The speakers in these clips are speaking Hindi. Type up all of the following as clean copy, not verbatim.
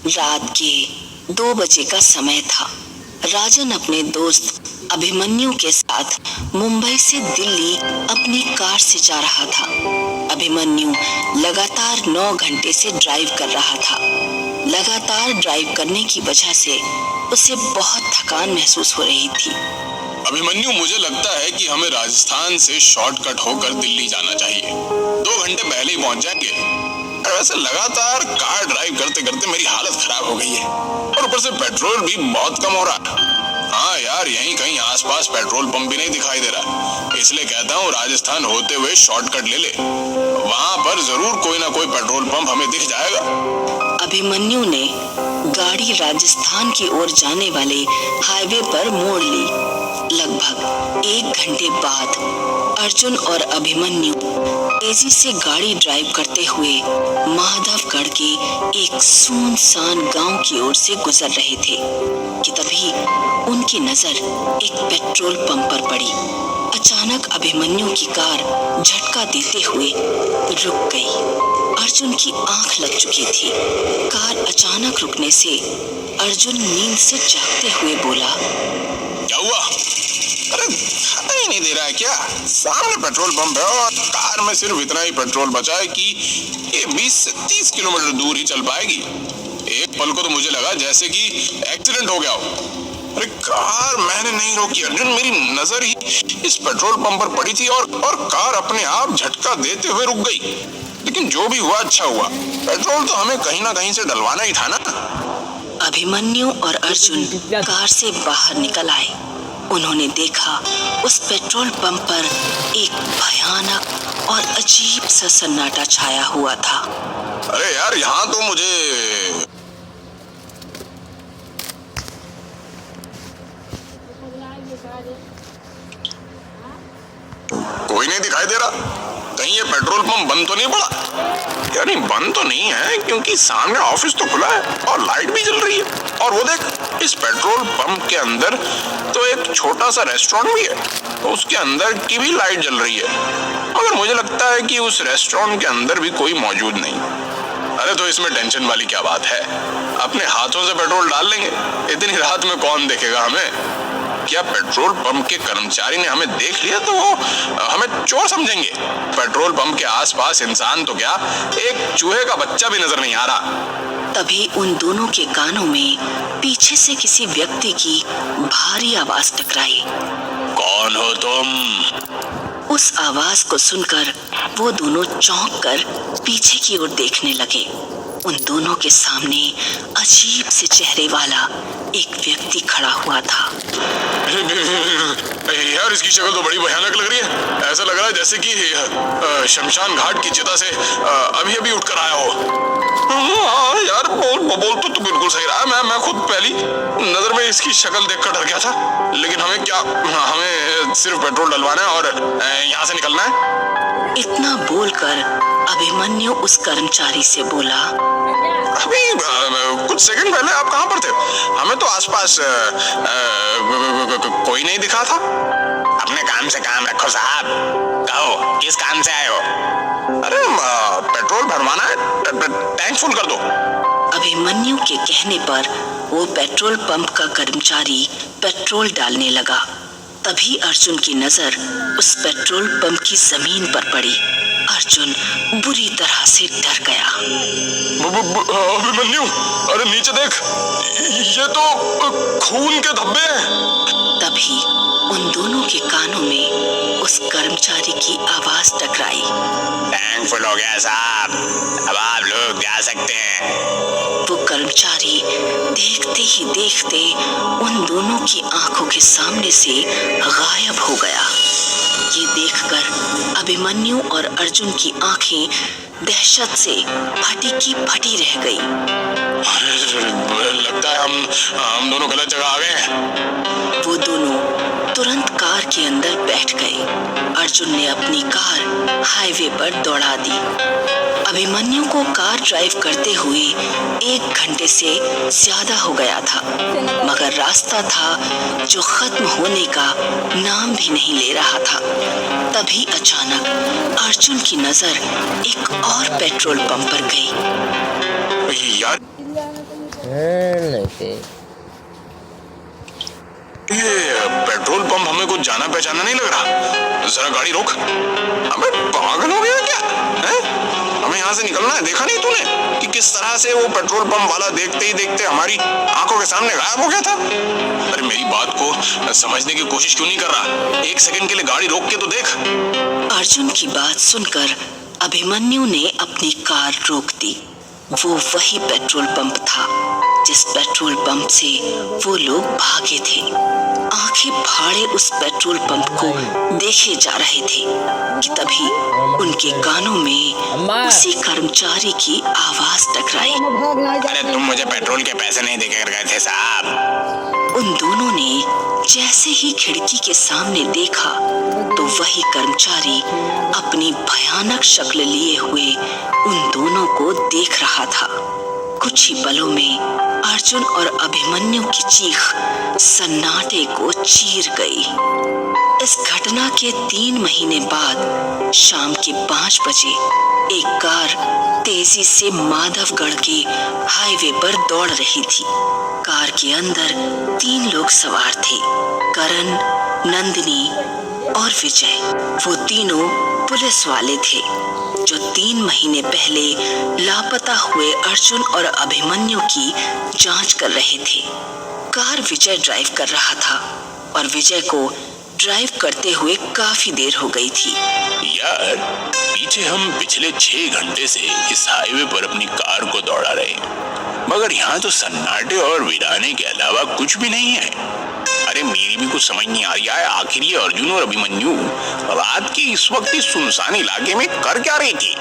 रात के 2 बजे का समय था। राजन अपने दोस्त अभिमन्यु के साथ मुंबई से दिल्ली अपनी कार से जा रहा था। अभिमन्यु लगातार 9 घंटे से ड्राइव कर रहा था। लगातार ड्राइव करने की वजह से उसे बहुत थकान महसूस हो रही थी। अभिमन्यु, मुझे लगता है कि हमें राजस्थान से शॉर्टकट होकर दिल्ली जाना चाहिए। 2 घंटे पहले ही पहुंच जाएंगे। वैसे लगातार कार ड्राइव करते करते मेरी हालत खराब हो गई है और ऊपर से पेट्रोल भी बहुत कम हो रहा है। हाँ यार, यहीं कहीं आसपास पेट्रोल पंप भी नहीं दिखाई दे रहा, इसलिए कहता हूँ राजस्थान होते हुए शॉर्टकट ले ले। वहाँ पर जरूर कोई ना कोई पेट्रोल पंप हमें दिख जाएगा। अभिमन्यु ने गाड़ी राजस्थान की ओर जाने वाले हाईवे पर मोड़ ली। लगभग 1 घंटे बाद अर्जुन और अभिमन्यु तेजी से गाड़ी ड्राइव करते हुए माधवगढ़ के एक सुनसान गांव की ओर से गुजर रहे थे कि तभी उनकी नजर एक पेट्रोल पंप पर पड़ी। अचानक अभिमन्यु की कार झटका देते हुए रुक गई। अर्जुन की आंख लग चुकी थी। कार अचानक रुकने से अर्जुन नींद से जागते हुए बोला, क्या हुआ? अरे दिखाई नहीं दे रहा है क्या? सामने पेट्रोल पंप है और कार में सिर्फ इतना ही पेट्रोल बचा है कि ये 20 से 30 किलोमीटर दूर ही चल पाएगी। एक पल को तो मुझे लगा जैसे कि एक्सीडेंट हो गया हो। अरे कार मैंने नहीं रोकी अर्जुन, मेरी नजर ही इस पेट्रोल पंप पर पड़ी थी और कार अपने आप झटका देते हुए रुक गई। लेकिन जो भी हुआ अच्छा हुआ, पेट्रोल तो हमें कहीं ना कहीं से डलवाना ही था ना। अभिमन्यु और अर्जुन कार से बाहर निकल आए। उन्होंने देखा उस पेट्रोल पंप पर एक भयानक और अजीब सा सन्नाटा छाया हुआ था। अरे यार, यहाँ तो मुझे कोई नहीं दिखाई दे रहा। कहीं ये पेट्रोल पंप बंद तो नहीं पड़ा? यानी बंद तो नहीं है, क्योंकि सामने ऑफिस तो खुला है और लाइट भी जल रही है। और वो देख, इस पेट्रोल पंप के अंदर तो एक छोटा सा रेस्टोरेंट भी है, तो उसके अंदर की भी लाइट जल रही है। मगर मुझे लगता है कि उस रेस्टोरेंट के अंदर भी कोई मौजूद नहीं। अरे तो इसमें टेंशन वाली क्या बात है? अपने हाथों से पेट्रोल डाल लेंगे। इतनी रात में कौन देखेगा हमें? क्या पेट्रोल पंप के कर्मचारी ने हमें देख लिया तो वो हमें चोर समझेंगे? पेट्रोल पंप के आसपास इंसान तो क्या, एक चूहे का बच्चा भी नजर नहीं आ रहा। तभी उन दोनों के कानों में पीछे से किसी व्यक्ति की भारी आवाज टकराई। कौन हो तुम? उस आवाज को सुनकर वो दोनों चौंक कर पीछे की ओर देखने लगे। उन दोनों के सामने अजीब से चेहरे वाला एक व्यक्ति खड़ा हुआ था। यार, इसकी शक्ल तो बड़ी भयानक लग रही है। ऐसा लग रहा है जैसे कि शमशान घाट की चिता से अभी अभी उठकर आया हो। यार बोल तो बिल्कुल सही रहा है। मैं खुद पहली नजर में इसकी शक्ल देखकर डर गया था। लेकिन हमें क्या, हमें सिर्फ पेट्रोल डलवाना है और यहाँ से निकलना है। इतना बोलकर अभिमन्यु उस कर्मचारी से बोला, अभी कुछ सेकंड पहले आप कहाँ पर थे? हमें तो आसपास कोई नहीं दिखा था। अपने काम से काम रखो साहब। कहो, किस काम से आए हो? अरे पेट्रोल भरवाना है, टैंक फुल कर दो। अभिमन्यु के कहने पर वो पेट्रोल पंप का कर्मचारी पेट्रोल डालने लगा। तभी अर्जुन की नजर उस पेट्रोल पंप की जमीन पर पड़ी। अर्जुन बुरी तरह से डर गया। अभिमन्यु, अरे नीचे देख, ये तो खून के धब्बे हैं। तभी उन दोनों के कानों में उस कर्मचारी की आवाज टकराई। टैंक फुल हो गया साहब, अब आप लोग जा सकते हैं। वो कर्मचारी देखते ही देखते उन दोनों की आंखों के सामने से गायब हो गया। ये देखकर अभिमन्यु और अर्जुन की आंखें दहशत से फटी की फटी रह गई। लगता है हम दोनों गलत जगह आ गए हैं। वो दोनों तुरंत कार के अंदर बैठ गए। अर्जुन ने अपनी कार हाईवे पर दौड़ा दी। अभिमन्यु को कार ड्राइव करते हुए 1 घंटे से ज्यादा हो गया था, मगर रास्ता था जो खत्म होने का नाम भी नहीं ले रहा था। तभी तभी अचानक अर्जुन की नजर एक और पेट्रोल पंप पर गई। यार ये पेट्रोल पंप हमें कुछ जाना पहचाना नहीं लग रहा। जरा गाड़ी रोक। अबे पागल हो गया क्या है? हमें यहाँ से निकलना है। देखा नहीं तूने कि किस तरह से वो पेट्रोल पंप वाला देखते ही देखते हमारी आंखों के सामने गायब हो गया था? अरे मेरी बात को समझने की कोशिश क्यों नहीं कर रहा? एक सेकंड के लिए गाड़ी रोक के तो देख। अर्जुन की बात सुनकर अभिमन्यु ने अपनी कार रोक दी। वो वही पेट्रोल पंप था जिस पेट्रोल पंप से वो लोग भागे थे। आंखें फाड़े उस पेट्रोल पंप को देखे जा रहे थे कि तभी उनके कानों में उसी कर्मचारी की आवाज टकराई। अरे तुम मुझे पेट्रोल के पैसे नहीं देकर गए थे साहब। उन दोनों ने जैसे ही खिड़की के सामने देखा तो वही कर्मचारी अपनी भयानक शक्ल लिए हुए उन दोनों को देख रहा था। कुछ ही पलों में अर्जुन और अभिमन्यु की चीख सन्नाटे को चीर गई। इस घटना के 3 महीने बाद शाम के 5 बजे एक कार तेजी से माधवगढ़ के हाईवे पर दौड़ रही थी। कार के अंदर 3 लोग सवार थे, करण, नंदिनी और विजय। वो तीनों पुलिस वाले थे जो 3 महीने पहले लापता हुए अर्जुन और अभिमन्यु की जांच कर रहे थे। कार विजय ड्राइव कर रहा था और विजय को ड्राइव करते हुए काफी देर हो गई थी। यार पीछे हम पिछले 6 घंटे से इस हाईवे पर अपनी कार को दौड़ा रहे, मगर यहाँ तो सन्नाटे और वीराने के अलावा कुछ भी नहीं है। अरे मेरी भी कुछ समझ नहीं आ रही है, आखिर ये अर्जुन और अभिमन्यु रात के इस वक्त इस सुनसान इलाके में कर क्या रहे थे?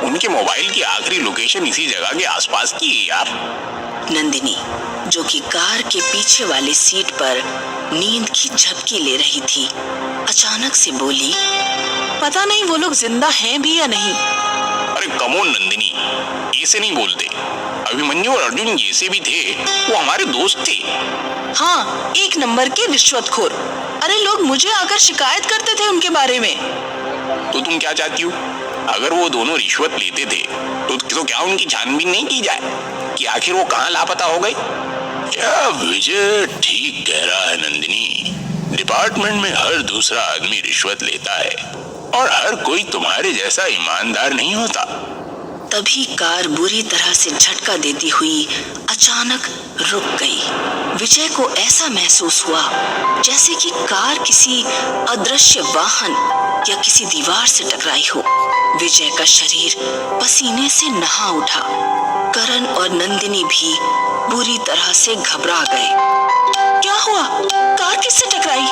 उनके मोबाइल की आखिरी लोकेशन इसी जगह के आसपास की है यार। नंदिनी, जो कि कार के पीछे वाली सीट पर नींद की झपकी ले रही थी, अचानक से बोली, पता नहीं वो लोग जिंदा हैं भी या नहीं। अरे कमोन नंदिनी, ऐसे नहीं बोलते। अभिमन्यु और अर्जुन जैसे भी थे, वो हमारे दोस्त थे। हाँ, 1 नंबर के रिश्वतखोर। अरे लोग मुझे आकर शिकायत करते थे उनके बारे में। तो तुम क्या चाहती हो? अगर वो दोनों रिश्वत लेते थे तो क्या उनकी छानबीन नहीं की जाए कि आखिर वो कहाँ लापता हो गए? क्या विजय ठीक कह रहा है नंदिनी। डिपार्टमेंट में हर दूसरा आदमी रिश्वत लेता है और हर कोई तुम्हारे जैसा ईमानदार नहीं होता। तभी कार बुरी तरह से झटका देती हुई अचानक रुक गई। विजय को ऐसा महसूस हुआ जैसे कि कार किसी अदृश्य वाहन या किसी दीवार से टकराई हो। विजय का शरीर पसीने से नहा उठा। करण और नंदिनी भी बुरी तरह से घबरा गए। क्या हुआ? कार किससे टकराई?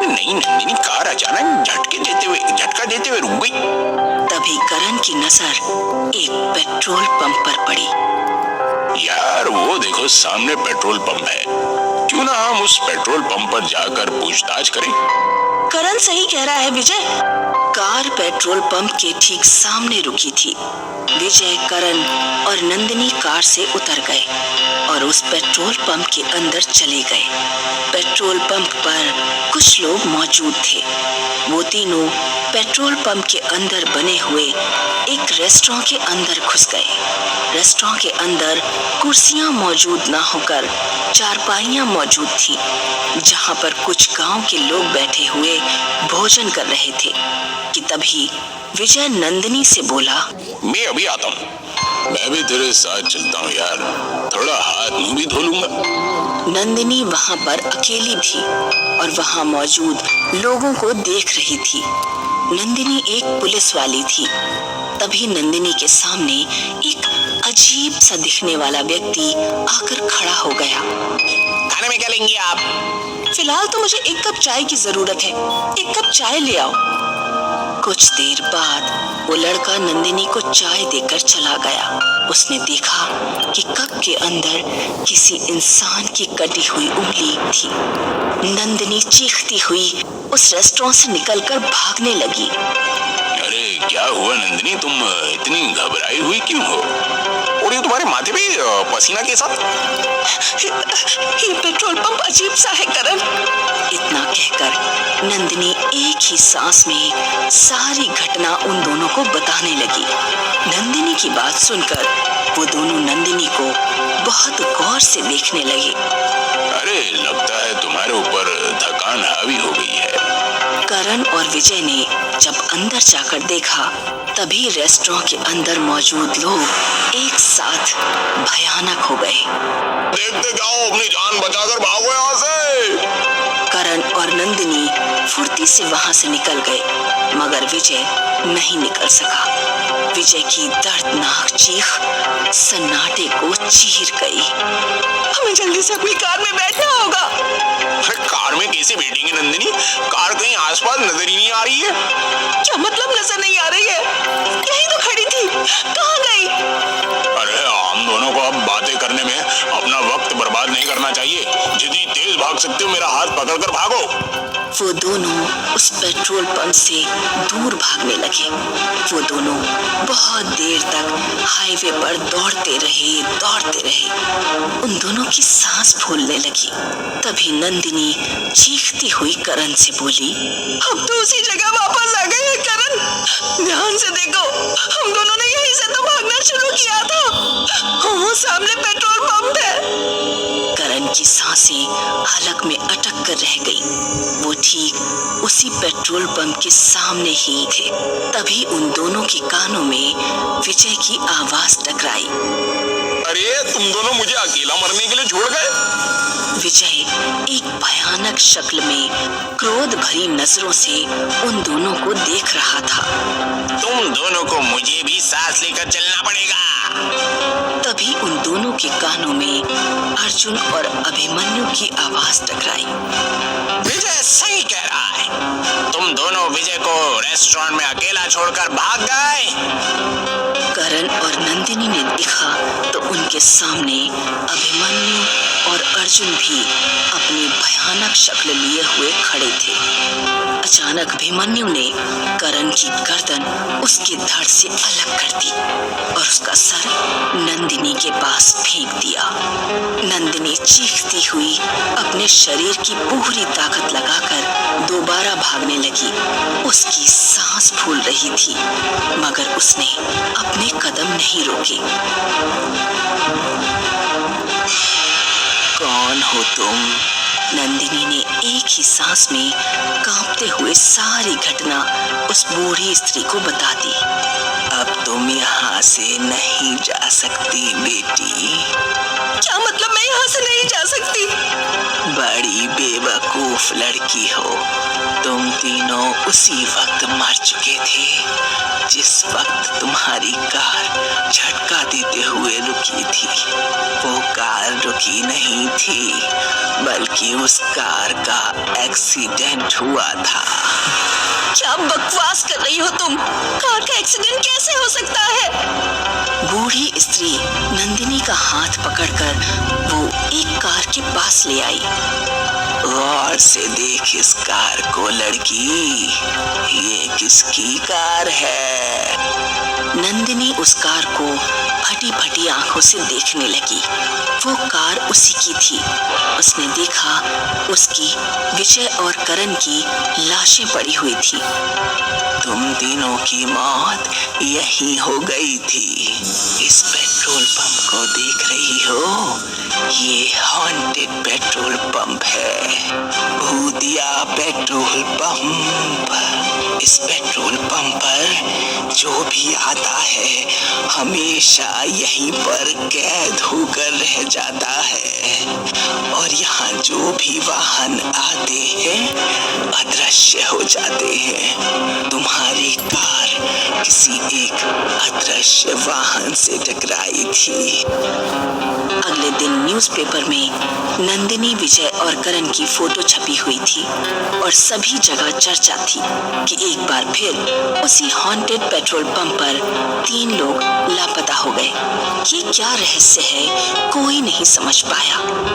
नहीं नंदिनी, कार अचानक झटका देते हुए रुक गई। तभी करण की नजर एक पेट्रोल पंप पर पड़ी। यार वो देखो सामने पेट्रोल पंप है। क्यों ना हम उस पेट्रोल पंप पर जाकर पूछताछ करें? करण सही कह रहा है विजय। कार पेट्रोल पंप के ठीक सामने रुकी थी। विजय, करण और नंदिनी कार से उतर गए और उस पेट्रोल पंप के अंदर चले गए। पेट्रोल पंप पर कुछ लोग मौजूद थे। वो तीनों पेट्रोल पंप के अंदर बने हुए एक रेस्टोरेंट के अंदर घुस गए। रेस्टोरेंट के अंदर कुर्सियां मौजूद ना होकर चारपाइयां मौजूद थी, जहां पर कुछ गांव के लोग बैठे हुए भोजन कर रहे थे कि तभी विजय नंदिनी से बोला, मैं अभी आता हूँ। मैं भी तेरे साथ चलता हूँ यार, थोड़ा हाथ मुंह भी धो लूंगा। नंदिनी वहां पर अकेली थी और वहां मौजूद लोगों को देख रही थी। नंदिनी एक पुलिस वाली थी। तभी नंदिनी के सामने एक अजीब सा दिखने वाला व्यक्ति आकर खड़ा हो गया। खाने में क्या लेंगी आप? फिलहाल तो मुझे 1 कप चाय की जरूरत है। 1 कप चाय ले आओ। कुछ देर बाद वो लड़का नंदिनी को चाय देकर चला गया। उसने देखा कि कप के अंदर किसी इंसान की कटी हुई उंगली थी। नंदिनी चीखती हुई उस रेस्टोरेंट से निकलकर भागने लगी। अरे क्या हुआ नंदिनी, तुम इतनी घबराई हुई क्यों हो? और ये तुम्हारे माथे पे पसीना के साथ? ये पेट्रोल पंप अजीब सा है करण। इतना कहकर नंदिनी एक ही सांस में सारी घटना उन दोनों को बताने लगी। नंदिनी की बात सुनकर वो दोनों नंदिनी को बहुत गौर से देखने लगे। अरे लगता है तुम्हारे ऊपर थकान हावी हो गई है। करण और विजय ने जब अंदर जाकर देखा तभी रेस्टोरेंट के अंदर मौजूद लोग एक साथ भयानक हो गए। देखते जाओ, अपनी जान बचाकर भागो यहाँ से। करण और नंदिनी फुर्ती से वहां से निकल गए, मगर विजय नहीं निकल सका। विजय की दर्दनाक चीख सन्नाटे को चीर गई। हमें जल्दी से अपनी कार में बैठना होगा। कार में कैसे बैठेंगे नंदिनी? कार कहीं आसपास नजर ही नहीं आ रही है। क्या मतलब नजर नहीं आ रही है? यही तो खड़ी थी, कहाँ गई? अरे हम दोनों को अब बातें करने में अपना वक्त बर्बाद नहीं करना चाहिए। जितनी तेज भाग सकते हो मेरा हाथ पकड़कर भागो। वो दोनों उस पेट्रोल पंप से दूर भागने लगे। वो दोनों बहुत देर तक हाईवे पर दौड़ते रहे। उन दोनों की सांस फूलने लगी। तभी नंदिनी चीखती हुई करण से बोली, हम तो उसी जगह वापस आ गए हैं करण। ध्यान से देखो, हम दोनों ने यहीं से तो भागना शुरू किया था। वो सामने पेट्रोल पंप है। करण की सांसें हलक में अटक कर रह गई। वो ठीक उसी पेट्रोल पंप के सामने ही थे। तभी उन दोनों के कानों में विजय की आवाज टकराई। अरे तुम दोनों मुझे अकेला मरने के लिए छोड़ गए? विजय एक भयानक शक्ल में क्रोध भरी नजरों से उन दोनों को देख रहा था। तुम दोनों को मुझे भी सांस लेकर चलना पड़ेगा। तभी उन दोनों के कानों में अर्जुन और अभिमन्यु की आवाज टकराई। विजय सही कह रहा है, तुम दोनों विजय को रेस्टोरेंट में अकेला छोड़कर भाग गए। करण और नंदिनी ने देखा तो उनके सामने अभिमन्यु और अर्जुन भी अपनी भयानक शक्ल लिए हुए खड़े थे। अचानक अभिमन्यु ने करण की गर्दन उसके धड़ से अलग कर दी और उसका सर नंदिनी के पास फेंक दिया। नंदिनी चीखती हुई अपने शरीर की पूरी ताकत लगाकर दोबारा भागने लगी। उसकी सांस फूल रही थी, मगर उसने अपने कदम नहीं रोके। कौन हो तुम? नंदिनी ने एक ही सांस में कांपते हुए सारी घटना उस बूढ़ी स्त्री को बता दी। अब तुम यहाँ से नहीं जा सकती बेटी। क्या मतलब मैं यहाँ से नहीं जा सकती? बड़ी बेवकूफ लड़की हो। तुम तीनों उसी वक्त मर चुके थे जिस वक्त तुम्हारी कार झटका देते हुए रुकी थी। वो कार रुकी नहीं थी, बल्कि उस कार का एक्सीडेंट हुआ था। क्या बकवास कर रही हो तुम? कार का एक्सीडेंट कैसे हो सकता है? बूढ़ी स्त्री नंदिनी का हाथ पकड़कर वो एक कार के पास ले आई। गौर से देख इस कार को लड़की, ये किसकी कार है? नंदिनी उस कार को फटी फटी आंखों से देखने लगी। वो कार उसी की थी। उसने देखा उसकी विजय और करण की लाशें पड़ी हुई थी। तुम तीनों की मौत यही हो गई थी। इस पेट्रोल पंप को देख रही हो? ये हॉन्टेड पेट्रोल पंप है, भूतिया पेट्रोल पंप। इस पेट्रोल पंप पर जो भी आता है हमेशा यहीं पर कैद होकर रह जाता है, और यहाँ जो भी वाहन आते हैं अदृश्य हो जाते हैं। तुम्हारी कार किसी एक अदृश्य वाहन से टकराई थी। अगले दिन न्यूज़पेपर में नंदिनी, विजय और करण की फोटो छपी हुई थी और सभी जगह चर्चा थी कि एक बार फिर उसी हॉन्टेड पेट्रोल पंप पर 3 लोग लापता हो गए। ये क्या रहस्य है, कोई नहीं समझ पाया।